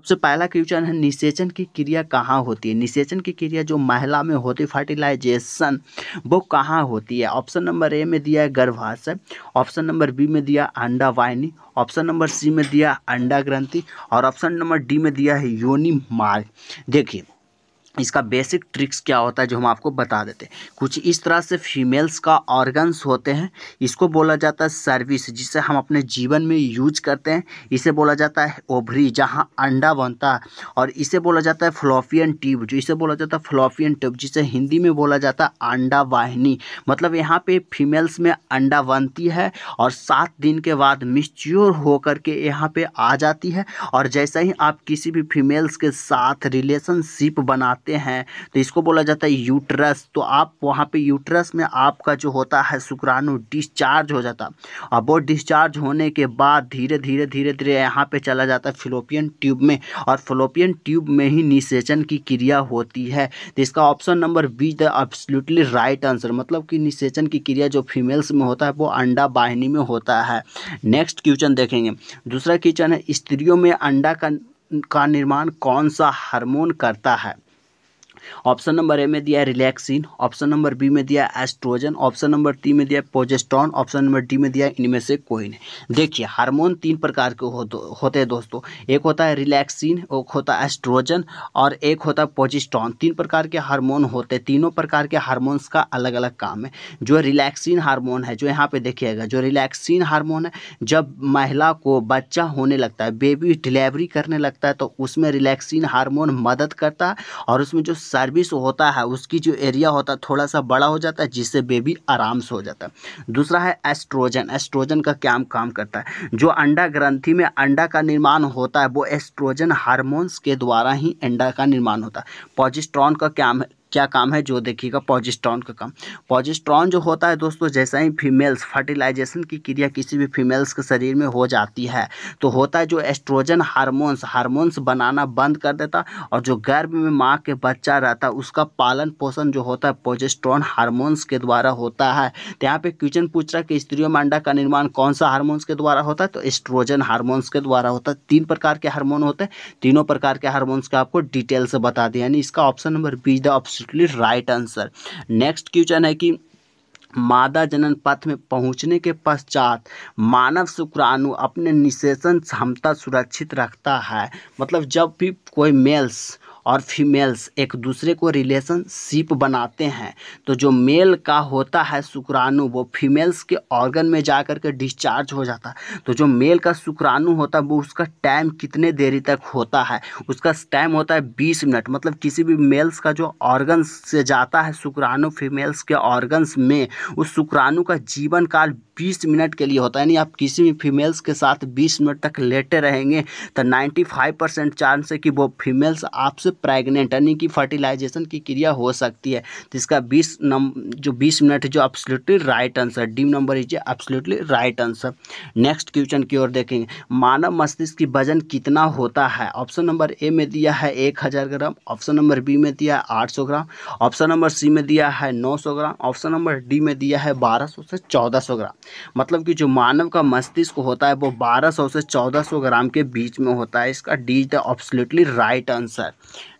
सबसे पहला क्वेश्चन है निषेचन की क्रिया कहाँ होती है। निषेचन की क्रिया जो महिला में होती है फर्टिलाइजेशन वो कहाँ होती है। ऑप्शन नंबर ए में दिया है गर्भाशय, ऑप्शन नंबर बी में दिया अंडा वाहिनी, ऑप्शन नंबर सी में दिया अंडा ग्रंथि और ऑप्शन नंबर डी में दिया है योनि मार्ग। देखिए इसका बेसिक ट्रिक्स क्या होता है जो हम आपको बता देते हैं। कुछ इस तरह से फीमेल्स का ऑर्गन्स होते हैं, इसको बोला जाता है सर्विस जिसे हम अपने जीवन में यूज करते हैं। इसे बोला जाता है ओवरी जहां अंडा बनता है और इसे बोला जाता है फ्लोपियन ट्यूब, जो इसे बोला जाता है फ्लोपियन ट्यूब जिसे हिंदी में बोला जाता है अंडा वाहिनी। मतलब यहाँ पे फीमेल्स में अंडा बनती है और 7 दिन के बाद मिच्योर होकर के यहाँ पे आ जाती है और जैसा ही आप किसी भी फीमेल्स के साथ रिलेशनशिप बनाते हैं तो इसको बोला जाता है यूट्रस। तो आप वहाँ पे यूट्रस में आपका जो होता है शुक्राणु डिस्चार्ज हो जाता है और वो डिस्चार्ज होने के बाद धीरे धीरे धीरे धीरे यहाँ पे चला जाता है फिलोपियन ट्यूब में और फिलोपियन ट्यूब में ही निषेचन की क्रिया होती है। तो इसका option number be the absolutely right answer. मतलब कि निषेचन की क्रिया जो फीमेल्स में होता है वो अंडा वाहिनी में होता है। नेक्स्ट क्वेश्चन देखेंगे। दूसरा क्वेश्चन है स्त्रियों में अंडा का निर्माण कौन सा हार्मोन करता है। ऑप्शन नंबर ए में दिया है रिलैक्सिन, ऑप्शन नंबर बी में दिया है एस्ट्रोजन, ऑप्शन नंबर डी में दिया है प्रोजेस्टेरोन, ऑप्शन नंबर डी में दिया है इनमें से कोई नहीं। देखिए हार्मोन 3 प्रकार के होते हैं दोस्तों। एक होता है रिलैक्सिन, एक होता है एस्ट्रोजन और एक होता है प्रोजेस्टेरोन। 3 प्रकार के हार्मोन होते हैं। तीनों प्रकार के हार्मोन्स का अलग अलग काम है। जो रिलैक्सिन हार्मोन है जो यहाँ पे देखिएगा, जो रिलैक्सिन हार्मोन है जब महिला को बच्चा होने लगता है, बेबी डिलीवरी करने लगता है तो उसमें रिलैक्सिन हार्मोन मदद करता है और उसमें जो सर्विस होता है उसकी जो एरिया होता है थोड़ा सा बड़ा हो जाता है जिससे बेबी आराम से हो जाता है। दूसरा है एस्ट्रोजन। एस्ट्रोजन का क्या काम करता है, जो अंडा ग्रंथि में अंडा का निर्माण होता है वो एस्ट्रोजन हार्मोन्स के द्वारा ही अंडा का निर्माण होता है। प्रोजेस्टेरोन का क्या काम है जो देखिएगा प्रोजेस्टेरोन का काम। प्रोजेस्टेरोन जो होता है दोस्तों जैसा ही फीमेल्स फर्टिलाइजेशन की क्रिया किसी भी फीमेल्स के शरीर में हो जाती है तो होता है जो एस्ट्रोजन हार्मोन्स बनाना बंद कर देता और जो गर्भ में माँ के बच्चा रहता है उसका पालन पोषण जो होता है प्रोजेस्टेरोन हार्मोन्स के द्वारा होता है। तो यहाँ पे क्वेश्चन पूछ रहा है कि स्त्रियों में अंडा का निर्माण कौन सा हार्मोन्स के द्वारा होता है, तो एस्ट्रोजन हार्मोन्स के द्वारा होता है। 3 प्रकार के हार्मोन होते हैं, तीनों प्रकार के हार्मोन्स का आपको डिटेल से बता दिया, यानी इसका option number be the absolutely right answer. Next question है कि मादा जनन पथ में पहुंचने के पश्चात मानव शुक्राणु अपने निषेचन क्षमता सुरक्षित रखता है। मतलब जब भी कोई मेल्स और फीमेल्स एक दूसरे को रिलेशनशिप बनाते हैं तो जो मेल का होता है शुक्राणु वो फीमेल्स के ऑर्गन में जा कर के डिस्चार्ज हो जाता है। तो जो मेल का शुक्राणु होता है वो उसका टाइम कितने देरी तक होता है, उसका टाइम होता है 20 मिनट। मतलब किसी भी मेल्स का जो ऑर्गन्स से जाता है शुक्राणु फीमेल्स के ऑर्गन्स में उस शुक्राणु का जीवन काल 20 मिनट के लिए होता है। यानी आप किसी भी फीमेल्स के साथ 20 मिनट तक लेटे रहेंगे तो 95% चांस है कि वो फीमेल्स आपसे प्रेग्नेंट यानी कि फर्टिलाइजेशन की क्रिया हो सकती है। तो इसका 20 मिनट जो absolutely right answer, D number is absolutely right answer. Next question की ओर देखेंगे। मानव मस्तिष्क की वजन कितना होता है। ऑप्शन नंबर ए में दिया है 1000 ग्राम, ऑप्शन नंबर बी में दिया है 800 ग्राम, ऑप्शन नंबर सी में दिया है 900 ग्राम, ऑप्शन नंबर डी में दिया है 1200 से 1400 ग्राम। मतलब कि जो मानव का मस्तिष्क होता है वो 1200 से 1400 ग्राम के बीच में होता है। इसका D the absolutely right answer.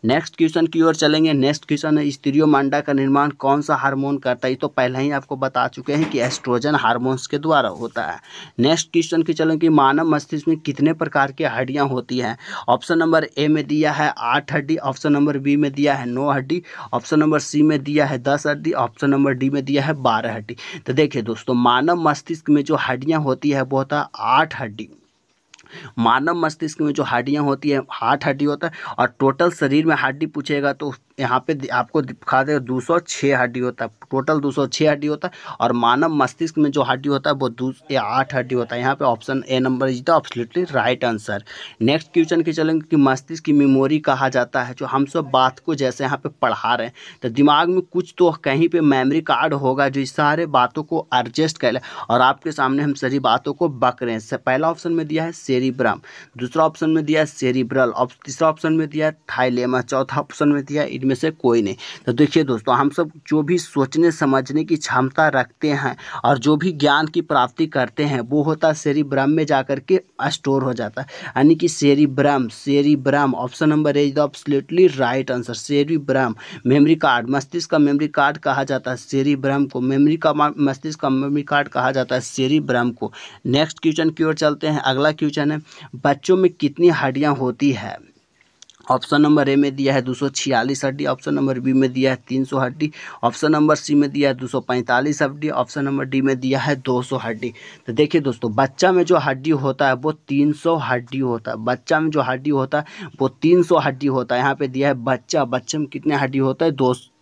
Next question की ओर चलेंगे। नेक्स्ट क्वेश्चन है स्त्रियों में अंडा का निर्माण कौन सा हार्मोन करता है। तो पहले ही आपको बता चुके हैं कि एस्ट्रोजन हार्मोन्स के द्वारा होता है। नेक्स्ट क्वेश्चन की चलेंगे कि मानव मस्तिष्क में कितने प्रकार की हड्डियां होती हैं। ऑप्शन नंबर ए में दिया है 8 हड्डी, ऑप्शन नंबर बी में दिया है 9 हड्डी, ऑप्शन नंबर सी में दिया है 10 हड्डी, ऑप्शन नंबर डी में दिया है 12 हड्डी। तो देखिए दोस्तों मानव मस्तिष्क में जो हड्डियां होती है वो होता है 8 हड्डी। मानव मस्तिष्क में जो हड्डियां होती है 8 हड्डी होता है और टोटल शरीर में हड्डी पूछेगा तो यहाँ पे आपको दिखा देगा 206 हड्डी होता है। टोटल 206 हड्डी होता है और मानव मस्तिष्क में जो हड्डी होता है वो 8 हड्डी होता है। यहाँ पे option A number is the absolutely right answer. Next question की चलेंगे कि मस्तिष्क की मेमोरी कहा जाता है। जो हम सब बात को जैसे यहाँ पे पढ़ा रहे हैं तो दिमाग में कुछ तो कहीं पे मेमोरी कार्ड होगा जो इस सारे बातों को एडजस्ट कर ले और आपके सामने हम सारी बातों को बक रहे हैं। पहला ऑप्शन में दिया है सेरिब्रम, दूसरा ऑप्शन में दिया है सेरिब्रल, तीसरा ऑप्शन में दिया है थाइलेमस, चौथा ऑप्शन में दिया है इनमें से कोई नहीं। तो देखिए दोस्तों, हम सब जो भी सोचने समझने की क्षमता रखते हैं और जो भी ज्ञान की प्राप्ति करते हैं वो होता है सेरिब्रम में जाकर के स्टोर हो जाता है, यानी कि cerebrum. Cerebrum option number A is the absolutely right answer. Cerebrum memory card, मस्तिष्क का मेमोरी कार्ड कहा जाता है सेरिब्रम को, मेमोरी का मस्तिष्क का मेमोरी कार्ड कहा जाता है सेरिब्रम को। नेक्स्ट क्वेश्चन की ओर चलते हैं। अगला क्वेश्चन है, बच्चों में कितनी हड्डियां होती है? ऑप्शन नंबर ए में दिया है 246 हड्डी, ऑप्शन नंबर बी में दिया है 300 हड्डी, ऑप्शन नंबर सी में दिया है 245 हड्डी, ऑप्शन नंबर डी में दिया है 200 हड्डी। तो देखिए दोस्तों, बच्चा में जो हड्डी होता है वो 300 हड्डी होता है। बच्चा में जो हड्डी होता है वो 300 हड्डी होता है। यहाँ पे दिया है बच्चे में कितने हड्डी होता है?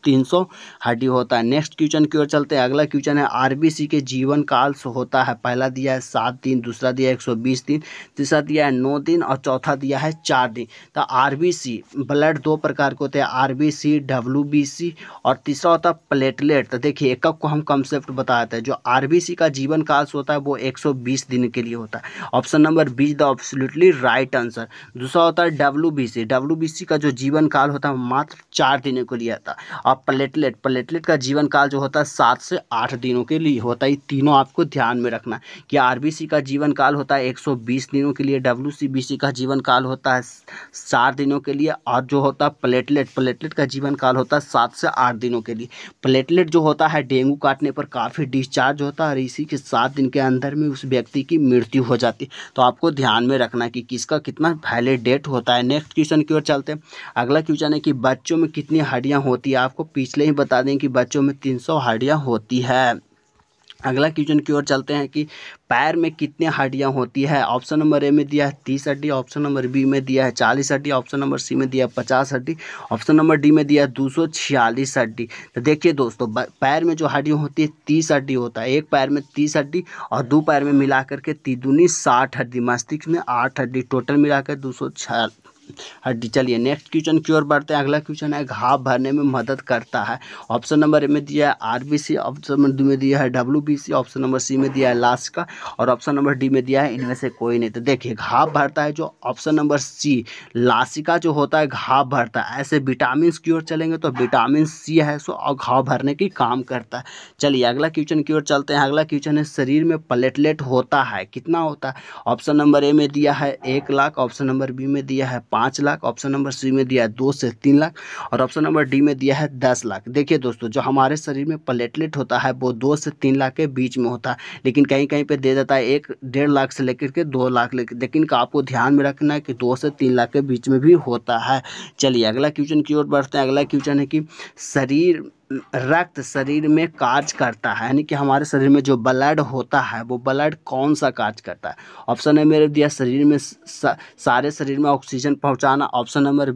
300 हड्डी होता है। नेक्स्ट क्वेश्चन की ओर चलते हैं। अगला क्वेश्चन है, आरबीसी के जीवन काल होता है, पहला दिया है 7 दिन, दूसरा दिया है 120 दिन, तीसरा दिया है 9 दिन और चौथा दिया है 4 दिन। तो आरबीसी ब्लड दो प्रकार के होते हैं, आरबीसी, डब्ल्यूबीसी और तीसरा होता है प्लेटलेट। तो देखिए एक को हम कंसेप्ट बताते हैं। जो आरबीसी का जीवन काल होता है वो 120 दिन के लिए होता है। Option number be the absolutely right answer. दूसरा होता है डब्ल्यूबीसी, डब्ल्यूबीसी का जो जीवन काल होता है मात्र 4 दिनों के लिए आता है। और प्लेटलेट का जीवन काल जो होता है 7 से 8 दिनों के लिए होता है। ये तीनों आपको ध्यान में रखना कि आरबीसी का जीवन काल होता है 120 दिनों के लिए, डब्ल्यूसीबीसी का जीवन काल होता है 4 दिनों के लिए और जो होता है प्लेटलेट का जीवन काल होता है 7 से 8 दिनों के लिए। प्लेटलेट जो होता है डेंगू काटने पर काफ़ी डिस्चार्ज होता है और इसी के 7 दिन के अंदर में उस व्यक्ति की मृत्यु हो जाती है। तो आपको ध्यान में रखना कि किसका कितना वैलिड डेट होता है। नेक्स्ट क्वेश्चन की ओर चलते हैं। अगला क्वेश्चन है कि बच्चों में कितनी हड्डियां होती है? आपको पिछले ही बता दें कि बच्चों में 300 हड्डियां होती है। अगला क्वेश्चन की ओर चलते हैं कि पैर में कितनी हड्डियां होती है? ऑप्शन नंबर ए में दिया है 30 हड्डी, ऑप्शन नंबर बी में दिया है 40 हड्डी, ऑप्शन नंबर सी में दिया है 50 हड्डी, ऑप्शन नंबर डी में दिया है 246 हड्डी। तो देखिए दोस्तों, पैर में जो हड्डियां होती है 30 हड्डी होता है। एक पैर में 30 हड्डी और दो पैर में मिला करके 3 दूनी 60 हड्डी, मस्तिष्क में 8 हड्डी, टोटल मिलाकर 246 हड्डी। चलिए नेक्स्ट क्वेश्चन की ओर बढ़ते हैं। अगला क्वेश्चन है, घाव भरने में मदद करता है। ऑप्शन नंबर ए में दिया है आरबीसी, ऑप्शन नंबर डी में दिया है डब्ल्यूबीसी, ऑप्शन नंबर सी में दिया है लासिका और ऑप्शन नंबर डी में दिया है इनमें से कोई नहीं। तो देखिए घाव भरता है जो ऑप्शन नंबर सी लासिका जो होता है घाव भरता है। ऐसे विटामिन की ओर चलेंगे तो विटामिन सी है सो और घाव भरने की काम करता है। चलिए अगला क्वेश्चन की ओर चलते हैं। अगला क्वेश्चन है, शरीर में प्लेटलेट होता है, कितना होता है? ऑप्शन नंबर ए में दिया है 1 लाख, ऑप्शन नंबर बी में दिया है 5 लाख, ऑप्शन नंबर सी में दिया है 2 से 3 लाख और ऑप्शन नंबर डी में दिया है 10 लाख। देखिए दोस्तों, जो हमारे शरीर में प्लेटलेट होता है वो 2 से 3 लाख के बीच में होता है, लेकिन कहीं कहीं पे दे देता है 1-1.5 लाख से लेकर के 2 लाख, लेकिन आपको ध्यान में रखना है कि 2 से 3 लाख के बीच में भी होता है। चलिए अगला क्वेश्चन की ओर बढ़ते हैं। अगला क्वेश्चन है कि रक्त शरीर में कार्य करता है, यानी कि हमारे शरीर में जो ब्लड होता है वो ब्लड कौन सा कार्य करता है? ऑप्शन है मेरे दिया शरीर में सारे शरीर में ऑक्सीजन पहुंचाना, ऑप्शन नंबर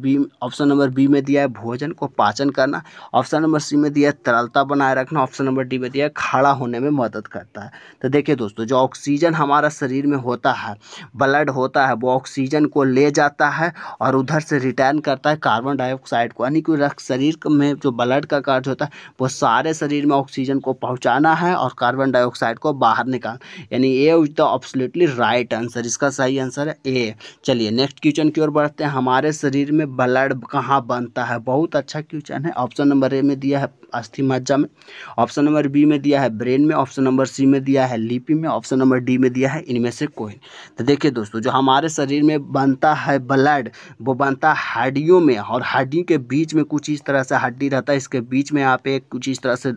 बी में दिया है भोजन को पाचन करना, ऑप्शन नंबर सी में दिया है तरलता बनाए रखना, ऑप्शन नंबर डी में दिया है खड़ा होने में मदद करता है। तो देखिए दोस्तों, जो ऑक्सीजन हमारा शरीर में होता है, ब्लड होता है, वो ऑक्सीजन को ले जाता है और उधर से रिटर्न करता है कार्बन डाइऑक्साइड को, यानी कि शरीर में जो ब्लड का कार्य होता है वो सारे शरीर में ऑक्सीजन को पहुंचाना है और कार्बन डाइऑक्साइड को बाहर निकाल, यानी A is the absolutely right answer. इसका सही आंसर है ए। चलिए नेक्स्ट क्वेश्चन की ओर बढ़ते हैं। हमारे शरीर में ब्लड कहाँ बनता है? बहुत अच्छा क्वेश्चन है। ऑप्शन नंबर ए में दिया है अस्थि मज्जा में, ऑप्शन नंबर बी में दिया है ब्रेन में, ऑप्शन नंबर सी में दिया है लिपि में, ऑप्शन नंबर डी में दिया है इनमें से कोई। तो देखिए दोस्तों, जो हमारे शरीर में बनता है ब्लड वो बनता है हड्डियों में और हड्डी के बीच में कुछ इस तरह से हड्डी रहता है, इसके बीच में यहाँ पे कुछ इस तरह से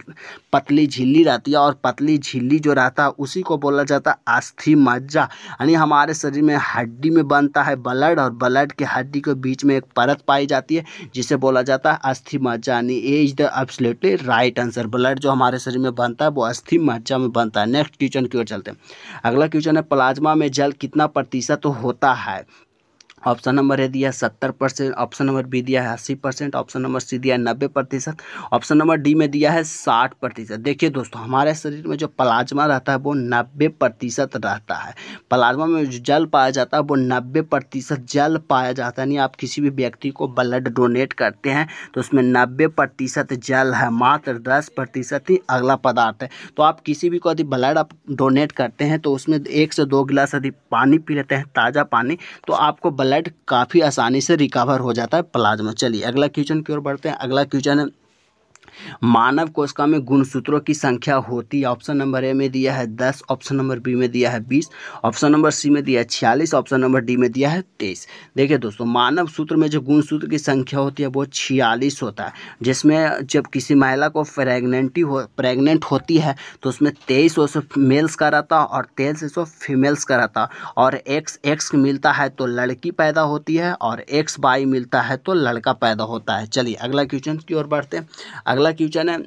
पतली झिल्ली रहती है और पतली झिल्ली जो रहता है उसी को बोला जाता है अस्थि मज्जा। यानी हमारे शरीर में हड्डी में बनता है ब्लड और ब्लड के हड्डी के बीच में एक परत पाई जाती है जिसे बोला जाता है अस्थि मज्जा, यानी A is the absolutely right answer. Blood जो हमारे शरीर में बनता है वो अस्थि मज्जा में बनता है। नेक्स्ट क्वेश्चन की ओर चलते हैं। अगला क्वेश्चन है, प्लाज्मा में जल कितना प्रतिशत होता है? ऑप्शन नंबर ए दिया है 70%, ऑप्शन नंबर बी दिया है 80%, ऑप्शन नंबर सी दिया है 90%, ऑप्शन नंबर डी में दिया है 60%। देखिए दोस्तों, हमारे शरीर में जो प्लाज्मा रहता है वो 90% रहता है। प्लाज्मा में जो जल पाया जाता है वो 90% जल पाया जाता है। यानी आप किसी भी व्यक्ति को ब्लड डोनेट करते हैं तो उसमें 90% जल है, मात्र 10% ही अगला पदार्थ है। तो आप किसी भी को यदि ब्लड आप डोनेट करते हैं तो उसमें 1 से 2 गिलास यदि पानी पी लेते हैं, ताज़ा पानी, तो आपको ब्लड काफ़ी आसानी से रिकवर हो जाता है प्लाज्मा। चलिए अगला क्वेश्चन की ओर बढ़ते हैं। अगला क्वेश्चन है, मानव कोशिका में गुणसूत्रों की संख्या होती है। ऑप्शन नंबर ए में दिया है 10, ऑप्शन नंबर बी में दिया है 20, ऑप्शन नंबर सी में दिया है 46, ऑप्शन नंबर डी में दिया है 23। देखिए दोस्तों, मानव सूत्र में जो गुणसूत्र की संख्या होती है वो 46 होता है, जिसमें जब किसी महिला को प्रेग्नेंट होती है तो उसमें 2300 मेल्स का रहता है और 2300 फीमेल्स का रहता है, और एक्स मिलता है तो लड़की पैदा होती है और XY मिलता है तो लड़का पैदा होता है। चलिए अगला क्वेश्चन की ओर बढ़ते हैं। अगला क्वेश्चन है,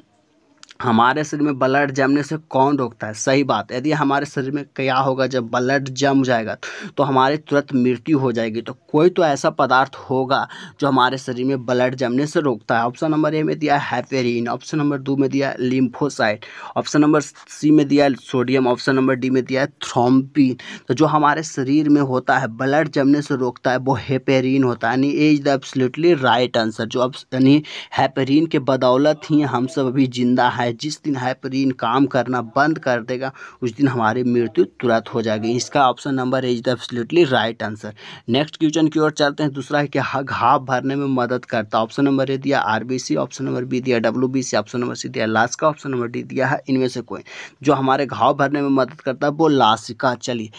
हमारे शरीर में ब्लड जमने से कौन रोकता है? सही बात, यदि हमारे शरीर में क्या होगा, जब ब्लड जम जाएगा तो हमारे तुरंत मृत्यु हो जाएगी। तो कोई तो ऐसा पदार्थ होगा जो हमारे शरीर में ब्लड जमने से रोकता है। ऑप्शन नंबर ए में दिया है हेपेरिन, ऑप्शन नंबर 2 में दिया है लिम्फोसाइट, ऑप्शन नंबर सी में दिया है सोडियम, ऑप्शन नंबर डी में दिया है थ्रोम्बिन। तो जो हमारे शरीर में होता है ब्लड जमने से रोकता है वो हेपेरिन होता है। यानी A is the absolutely right answer. जो अब यानी हेपेरिन के बदौलत ही हम सब अभी जिंदा है। जिस दिन हेपेरिन काम करना बंद कर देगा उस दिन हमारी मृत्यु तुरंत हो जाएगी। इसका option number is the absolutely right answer. Next question की ओर चलते हैं। दूसरा है कि घाव भरने में मदद करता है। ऑप्शन नंबर ए दिया RBC, ऑप्शन नंबर बी दिया WBC, ऑप्शन नंबर सी दिया लासिका, ऑप्शन नंबर डी दिया है इनमें से कोई। जो हमारे घाव भरने में मदद करता है वो लासिका। चलिए